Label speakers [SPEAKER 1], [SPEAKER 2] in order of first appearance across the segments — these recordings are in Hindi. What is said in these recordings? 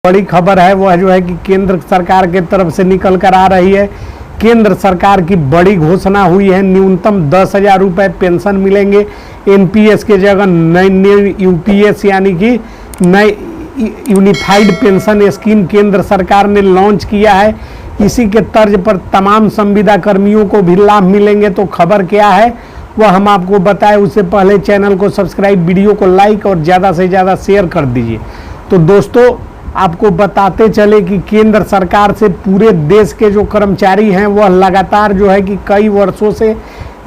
[SPEAKER 1] बड़ी खबर है वह जो है कि केंद्र सरकार के तरफ से निकल कर आ रही है। केंद्र सरकार की बड़ी घोषणा हुई है, न्यूनतम 10,000 रुपये पेंशन मिलेंगे। एनपीएस के जगह नई यूपीएस यानी कि नई यूनिफाइड पेंशन स्कीम केंद्र सरकार ने लॉन्च किया है। इसी के तर्ज पर तमाम संविदा कर्मियों को भी लाभ मिलेंगे। तो खबर क्या है वह हम आपको बताएं, उससे पहले चैनल को सब्सक्राइब, वीडियो को लाइक और ज़्यादा से ज़्यादा शेयर कर दीजिए। तो दोस्तों आपको बताते चले कि केंद्र सरकार से पूरे देश के जो कर्मचारी हैं वह लगातार जो है कि कई वर्षों से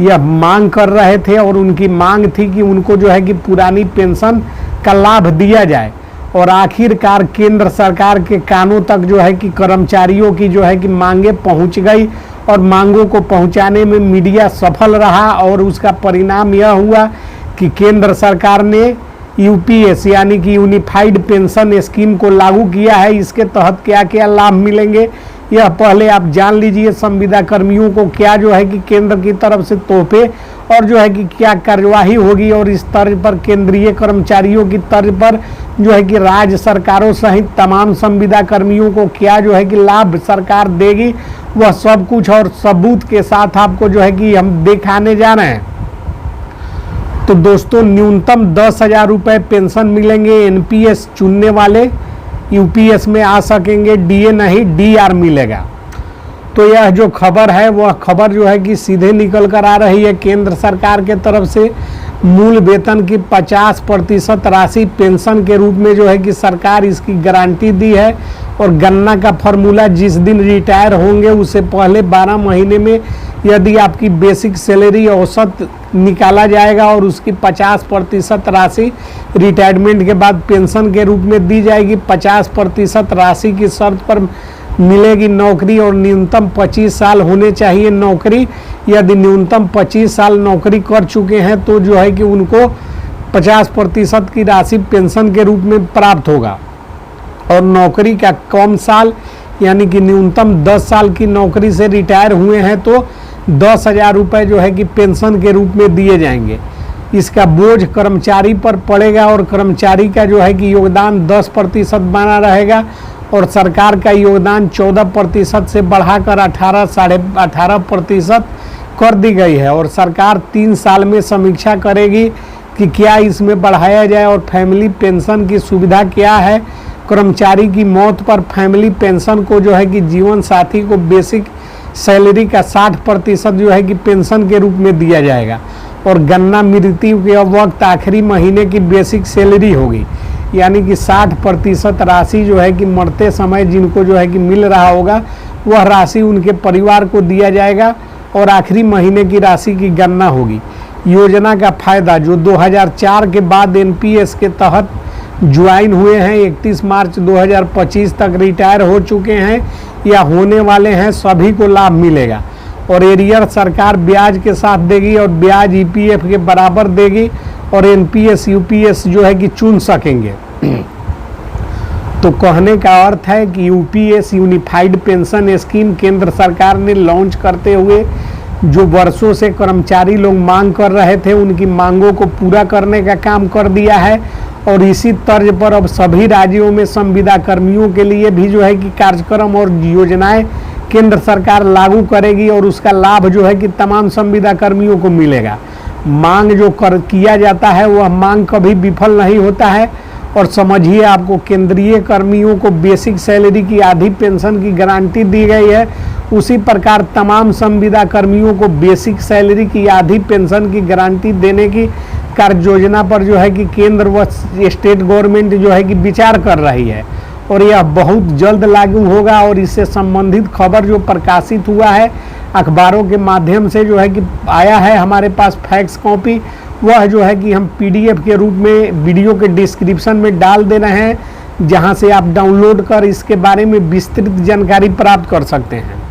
[SPEAKER 1] यह मांग कर रहे थे और उनकी मांग थी कि उनको जो है कि पुरानी पेंशन का लाभ दिया जाए। और आखिरकार केंद्र सरकार के कानों तक जो है कि कर्मचारियों की जो है कि मांगे पहुंच गई और मांगों को पहुंचाने में मीडिया सफल रहा। और उसका परिणाम यह हुआ कि केंद्र सरकार ने यूपीएस यानी कि यूनिफाइड पेंशन स्कीम को लागू किया है। इसके तहत क्या क्या लाभ मिलेंगे यह पहले आप जान लीजिए। संविदा कर्मियों को क्या जो है कि केंद्र की तरफ से तोहफे और जो है कि क्या कार्यवाही होगी, और इस तर्ज पर केंद्रीय कर्मचारियों की तर्ज पर जो है कि राज्य सरकारों सहित तमाम संविदा कर्मियों को क्या जो है कि लाभ सरकार देगी, वह सब कुछ और सबूत के साथ आपको जो है कि हम दिखाने जा रहे हैं। तो दोस्तों न्यूनतम 10,000 रुपये पेंशन मिलेंगे। एनपीएस चुनने वाले यूपीएस में आ सकेंगे, डीए नहीं डीआर मिलेगा। तो यह जो खबर है वह खबर जो है कि सीधे निकल कर आ रही है केंद्र सरकार के तरफ से। मूल वेतन की 50% राशि पेंशन के रूप में जो है कि सरकार इसकी गारंटी दी है। और गणना का फॉर्मूला जिस दिन रिटायर होंगे उससे पहले 12 महीने में यदि आपकी बेसिक सैलरी औसत निकाला जाएगा और उसकी 50% राशि रिटायरमेंट के बाद पेंशन के रूप में दी जाएगी। 50% राशि की शर्त पर मिलेगी नौकरी और न्यूनतम 25 साल होने चाहिए नौकरी। यदि न्यूनतम 25 साल नौकरी कर चुके हैं तो जो है कि उनको 50% की राशि पेंशन के रूप में प्राप्त होगा। और नौकरी का कम साल यानी कि न्यूनतम 10 साल की नौकरी से रिटायर हुए हैं तो 10,000 रुपये जो है कि पेंशन के रूप में दिए जाएंगे। इसका बोझ कर्मचारी पर पड़ेगा और कर्मचारी का जो है कि योगदान 10% बना रहेगा और सरकार का योगदान 14% से बढ़ाकर 18.5% कर दी गई है। और सरकार 3 साल में समीक्षा करेगी कि क्या इसमें बढ़ाया जाए और फैमिली पेंशन की सुविधा क्या है। कर्मचारी की मौत पर फैमिली पेंशन को जो है कि जीवन साथी को बेसिक सैलरी का 60% जो है कि पेंशन के रूप में दिया जाएगा। और गणना मृत्यु के वक्त आखिरी महीने की बेसिक सैलरी होगी, यानी कि 60% राशि जो है कि मरते समय जिनको जो है कि मिल रहा होगा वह राशि उनके परिवार को दिया जाएगा और आखिरी महीने की राशि की गणना होगी। योजना का फायदा जो 2004 के बाद एनपीएस के तहत ज्वाइन हुए हैं, 31 मार्च 2025 तक रिटायर हो चुके हैं या होने वाले हैं, सभी को लाभ मिलेगा। और एरियर सरकार ब्याज के साथ देगी और ब्याज ईपीएफ के बराबर देगी और एनपीएस यूपीएस जो है कि चुन सकेंगे। तो कहने का अर्थ है कि यूपीएस यूनिफाइड पेंशन स्कीम केंद्र सरकार ने लॉन्च करते हुए जो वर्षों से कर्मचारी लोग मांग कर रहे थे उनकी मांगों को पूरा करने का काम कर दिया है। और इसी तर्ज पर अब सभी राज्यों में संविदा कर्मियों के लिए भी जो है कि कार्यक्रम और योजनाएं केंद्र सरकार लागू करेगी और उसका लाभ जो है कि तमाम संविदा कर्मियों को मिलेगा। मांग जो किया जाता है वह मांग कभी विफल नहीं होता है। और समझिए आपको केंद्रीय कर्मियों को बेसिक सैलरी की आधी पेंशन की गारंटी दी गई है, उसी प्रकार तमाम संविदा कर्मियों को बेसिक सैलरी की आधी पेंशन की गारंटी देने की कार्य योजना पर जो है कि केंद्र व स्टेट गवर्नमेंट जो है कि विचार कर रही है और यह बहुत जल्द लागू होगा। और इससे संबंधित खबर जो प्रकाशित हुआ है अखबारों के माध्यम से जो है कि आया है हमारे पास फैक्स कॉपी, वह जो है कि हम पीडीएफ के रूप में वीडियो के डिस्क्रिप्शन में डाल दे रहे हैं, जहां से आप डाउनलोड कर इसके बारे में विस्तृत जानकारी प्राप्त कर सकते हैं।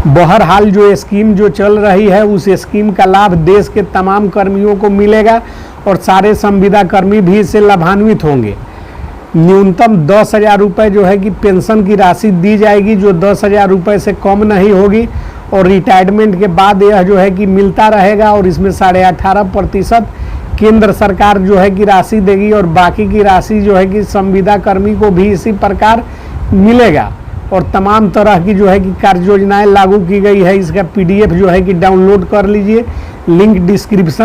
[SPEAKER 1] बहरहाल जो स्कीम जो चल रही है उस स्कीम का लाभ देश के तमाम कर्मियों को मिलेगा और सारे संविदा कर्मी भी इससे लाभान्वित होंगे। न्यूनतम 10,000 रुपये जो है कि पेंशन की राशि दी जाएगी जो 10,000 रुपये से कम नहीं होगी। और रिटायरमेंट के बाद यह जो है कि मिलता रहेगा और इसमें 18.5% केंद्र सरकार जो है कि राशि देगी और बाकी की राशि जो है कि संविदा कर्मी को भी इसी प्रकार मिलेगा। और तमाम तरह की जो है कि कार्य योजनाएं लागू की गई है। इसका PDF जो है कि डाउनलोड कर लीजिए, लिंक डिस्क्रिप्शन